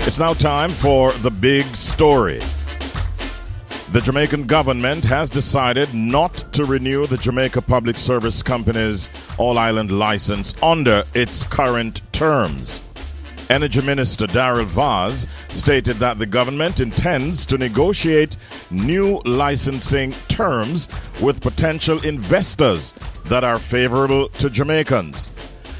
It's now time for the big story. The Jamaican government has decided not to renew the Jamaica Public Service Company's all-island license under its current terms. Energy Minister Daryl stated that the government intends to negotiate new licensing terms with potential investors that are favorable to Jamaicans.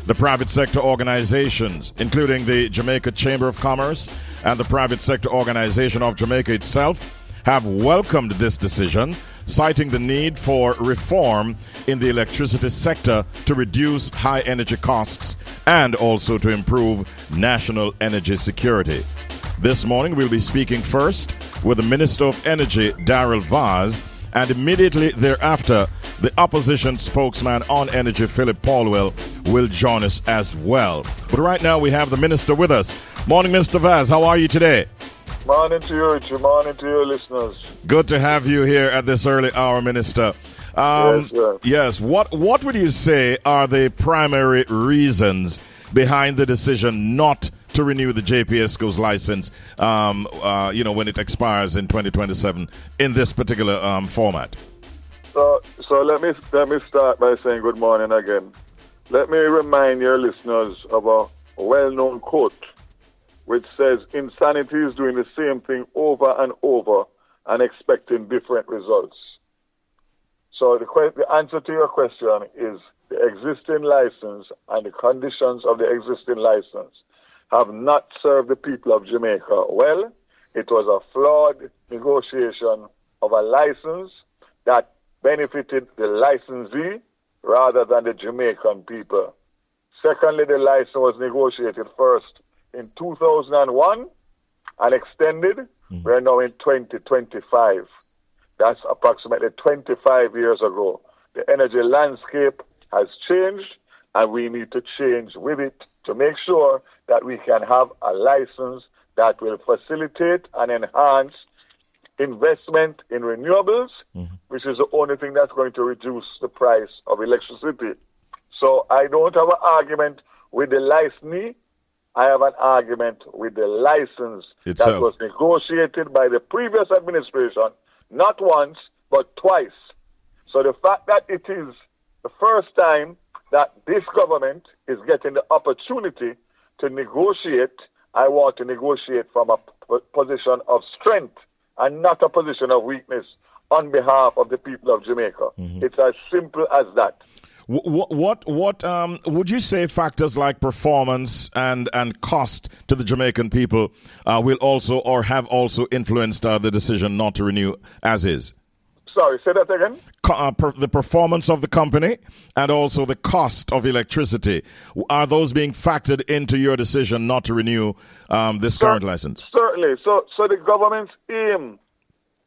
The private sector organizations, including the Jamaica Chamber of Commerce and the Private Sector Organization of Jamaica itself, have welcomed this decision, citing the need for reform in the electricity sector to reduce high energy costs and also to improve national energy security. This morning we'll be speaking first with the Minister of Energy, Daryl, and immediately thereafter, the opposition spokesman on energy, Philip Paulwell, will join us as well. But right now we have the Minister with us. Morning, Mr. Vaz. How are you today? Morning to you, Richard. Morning to your listeners. Good to have you here at this early hour, Minister. Yes, sir. Yes. What would you say are the primary reasons behind the decision not to renew the JPSCo's license, when it expires in 2027 in this particular format? So let me start by saying good morning again. Let me remind your listeners of a well-known quote which says, insanity is doing the same thing over and over and expecting different results. So the answer to your question is the existing license and the conditions of the existing license have not served the people of Jamaica well. It was a flawed negotiation of a license that benefited the licensee rather than the Jamaican people. Secondly, the license was negotiated first in 2001 and extended. We're now in 2025. That's approximately 25 years ago. The energy landscape has changed, and we need to change with it to make sure that we can have a license that will facilitate and enhance investment in renewables, which is the only thing that's going to reduce the price of electricity. So I don't have an argument with the licensee. I have an argument with the license itself that was negotiated by the previous administration, not once, but twice. So the fact that it is the first time that this government is getting the opportunity to negotiate, I want to negotiate from a position of strength and not a position of weakness on behalf of the people of Jamaica. It's as simple as that. What would you say factors like performance and cost to the Jamaican people will also or have also influenced the decision not to renew as is? Sorry, say that again? The performance of the company and also the cost of electricity. Are those being factored into your decision not to renew this current license? Certainly. So the government's aim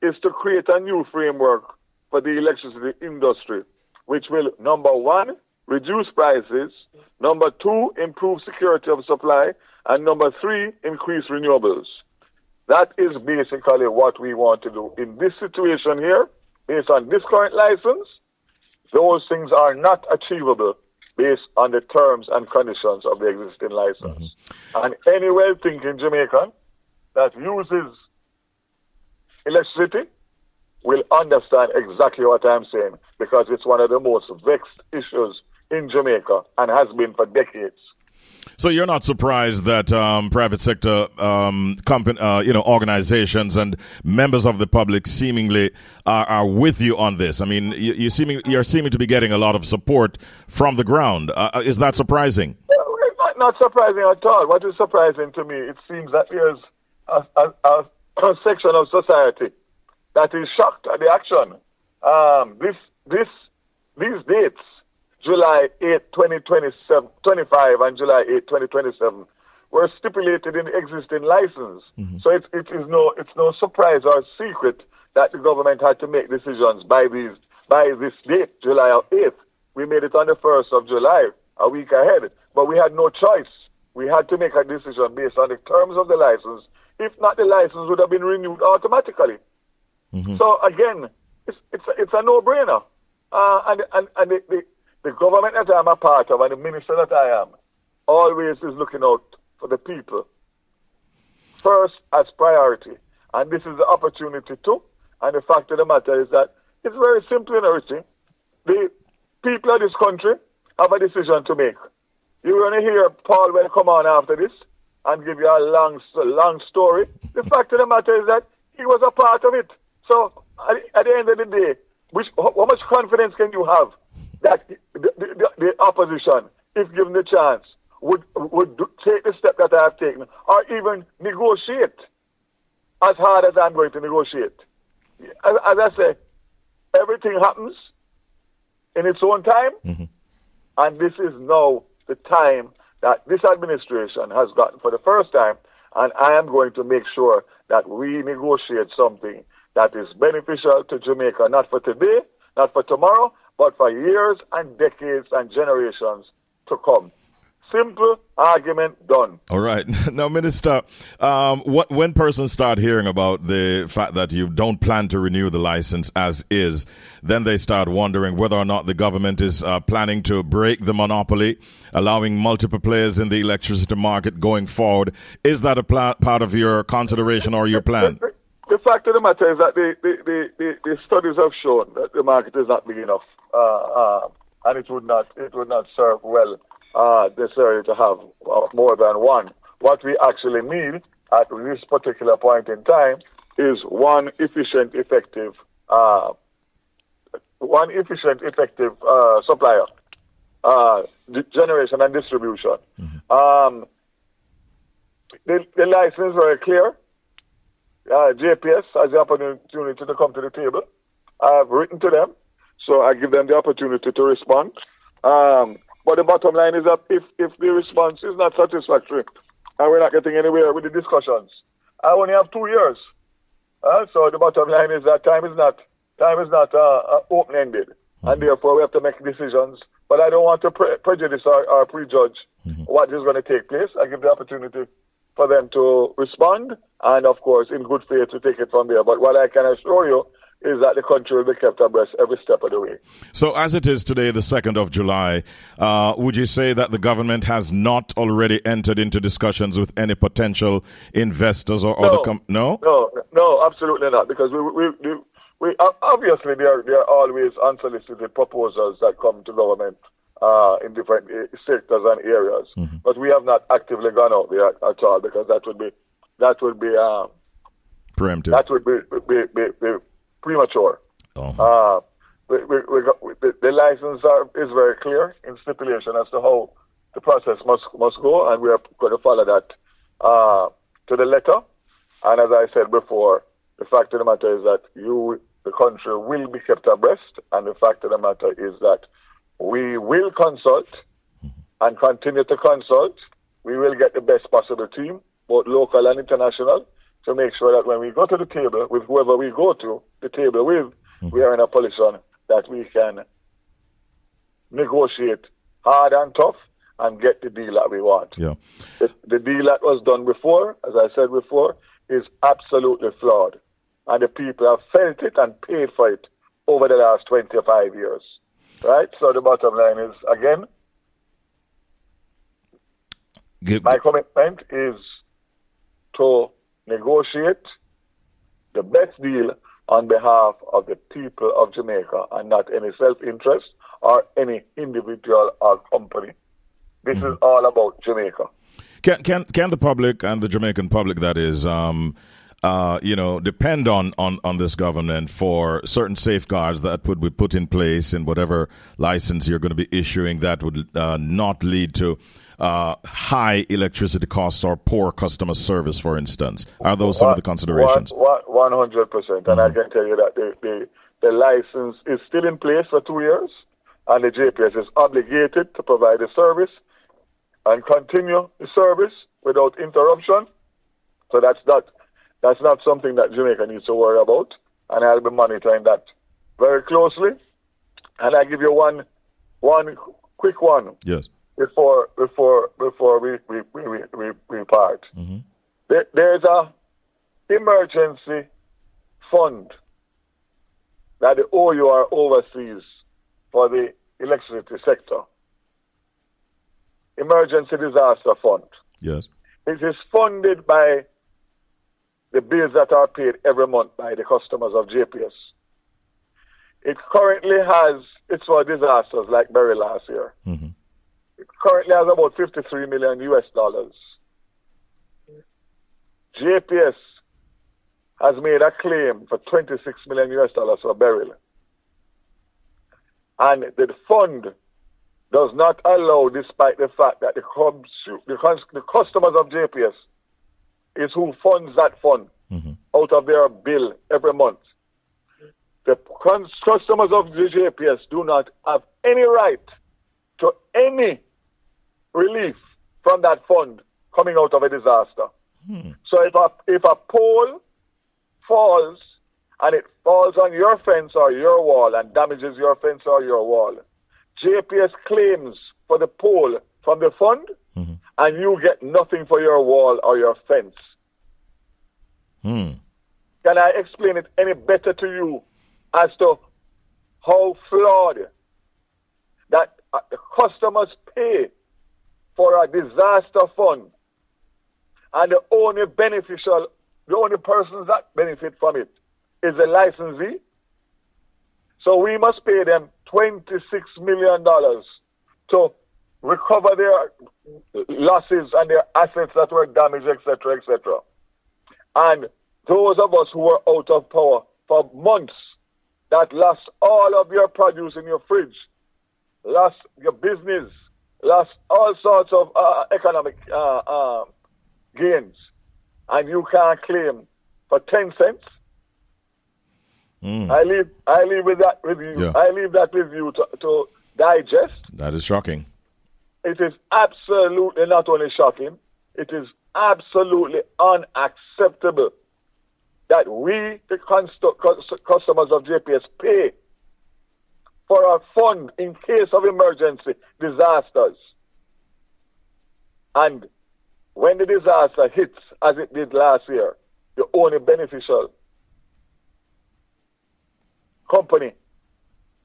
is to create a new framework for the electricity industry, which will, number one, reduce prices, number two, improve security of supply, and number three, increase renewables. That is basically what we want to do. In this situation here, based on this current license, those things are not achievable based on the terms and conditions of the existing license. And any well-thinking Jamaican that uses electricity will understand exactly what I'm saying, because it's one of the most vexed issues in Jamaica and has been for decades. So you're not surprised that private sector organizations and members of the public seemingly are with you on this. I mean, you're seeming to be getting a lot of support from the ground. Is that surprising? It's not surprising at all. What is surprising to me, it seems that there's a section of society that is shocked at the action. These dates, July 8, 2025 and July 8, 2027, were stipulated in the existing license. So it's no surprise or secret that the government had to make decisions by this date, July 8th. We made it on the 1st of July, a week ahead, but we had no choice. We had to make a decision based on the terms of the license. If not, the license would have been renewed automatically. So again, it's a no-brainer. And the government that I'm a part of and the minister that I am always is looking out for the people. first as priority. And this is the opportunity too. And the fact of the matter is that it's very simple in everything. The people of this country have a decision to make. You're going to hear Paul will come on after this and give you a long story. The fact of the matter is that he was a part of it. So at the end of the day, how much confidence can you have that the opposition, if given the chance, would take the step that I have taken, or even negotiate as hard as I'm going to negotiate? As I say, everything happens in its own time, and this is now the time that this administration has gotten for the first time, and I am going to make sure that we negotiate something that is beneficial to Jamaica, not for today, not for tomorrow, but for years and decades and generations to come. Simple argument done. All right. Now, Minister, when persons start hearing about the fact that you don't plan to renew the license as is, then they start wondering whether or not the government is planning to break the monopoly, allowing multiple players in the electricity market going forward. Is that a part of your consideration or your plan? The fact of the matter is that the studies have shown that the market is not big enough, and it would not serve well necessarily to have more than one. What we actually need at this particular point in time is one efficient, effective supplier, generation and distribution. The license is very clear. JPS has the opportunity to come to the table. I've written to them, so I give them the opportunity to respond. But the bottom line is that if the response is not satisfactory and we're not getting anywhere with the discussions, I only have 2 years. So the bottom line is that time is not open-ended, and therefore we have to make decisions. But I don't want to prejudice or prejudge what is going to take place. I give the opportunity for them to respond, and of course, in good faith, to take it from there. But what I can assure you is that the country will be kept abreast every step of the way. So as it is today, the 2nd of July, would you say that the government has not already entered into discussions with any potential investors or No, absolutely not, because we obviously there are always unsolicited proposals that come to government in different sectors and areas, but we have not actively gone out there at all, because that would be preemptive. That would be premature. The license is very clear in stipulation as to how the process must go, and we are going to follow that to the letter. And as I said before, the fact of the matter is that the country will be kept abreast, and the fact of the matter is that we will consult and continue to consult. We will get the best possible team, both local and international, to make sure that when we go to the table with whoever we go to the table with, we are in a position that we can negotiate hard and tough and get the deal that we want. Yeah. The deal that was done before, as I said before, is absolutely flawed. And the people have felt it and paid for it over the last 25 years. Right? So the bottom line is, again, my commitment is to negotiate the best deal on behalf of the people of Jamaica, and not any self-interest or any individual or company. This is all about Jamaica. Can the public, and the Jamaican public that is, depend on this government for certain safeguards that would be put in place in whatever license you're going to be issuing that would not lead to high electricity costs or poor customer service, for instance? Are those some of the considerations? 100%. And I can tell you that the license is still in place for 2 years, and the JPS is obligated to provide the service and continue the service without interruption. So that's not something that Jamaica needs to worry about, and I'll be monitoring that very closely. And I give you one quick one. Yes. Before we part. There's a emergency fund that the OUR oversees for the electricity sector. Emergency Disaster Fund. Yes. It is funded by the bills that are paid every month by the customers of JPS. It currently has, it's for disasters like Berry last year. Mm-hmm. It currently has about 53 million US dollars. JPS has made a claim for 26 million US dollars for Beryl. And the fund does not allow, despite the fact that the customers of JPS is who funds that fund out of their bill every month. The customers of the JPS do not have any right to any relief from that fund coming out of a disaster. So if a pole falls and it falls on your fence or your wall and damages your fence or your wall, JPS claims for the pole from the fund, and you get nothing for your wall or your fence. Can I explain it any better to you as to how flawed that the customers pay for a disaster fund, and the only persons that benefit from it is the licensee? So we must pay them $26 million to recover their losses and their assets that were damaged, etc., etc. And those of us who were out of power for months, that lost all of your produce in your fridge, lost your business, lost all sorts of economic gains, and you can't claim for 10 cents. I leave with that with you. Yeah. I leave that with you to digest. That is shocking. It is absolutely not only shocking, it is absolutely unacceptable that we, the customers of JPS, pay for a fund in case of emergency disasters. And when the disaster hits, as it did last year, the only beneficial company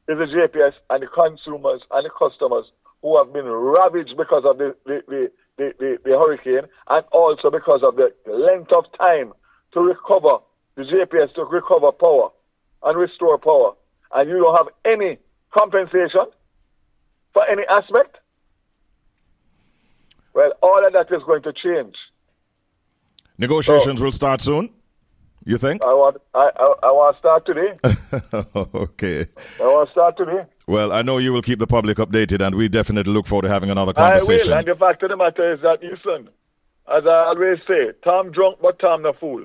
is the JPS and the consumers and the customers who have been ravaged because of the hurricane, and also because of the length of time to recover, the JPS to recover power and restore power. And you don't have any compensation for any aspect. Well, all of that is going to change. Negotiations will start soon, you think? I want to start today. Okay. I want to start today. Well, I know you will keep the public updated, and we definitely look forward to having another conversation. I will, and the fact of the matter is that, listen, as I always say, Tom drunk but Tom no fool.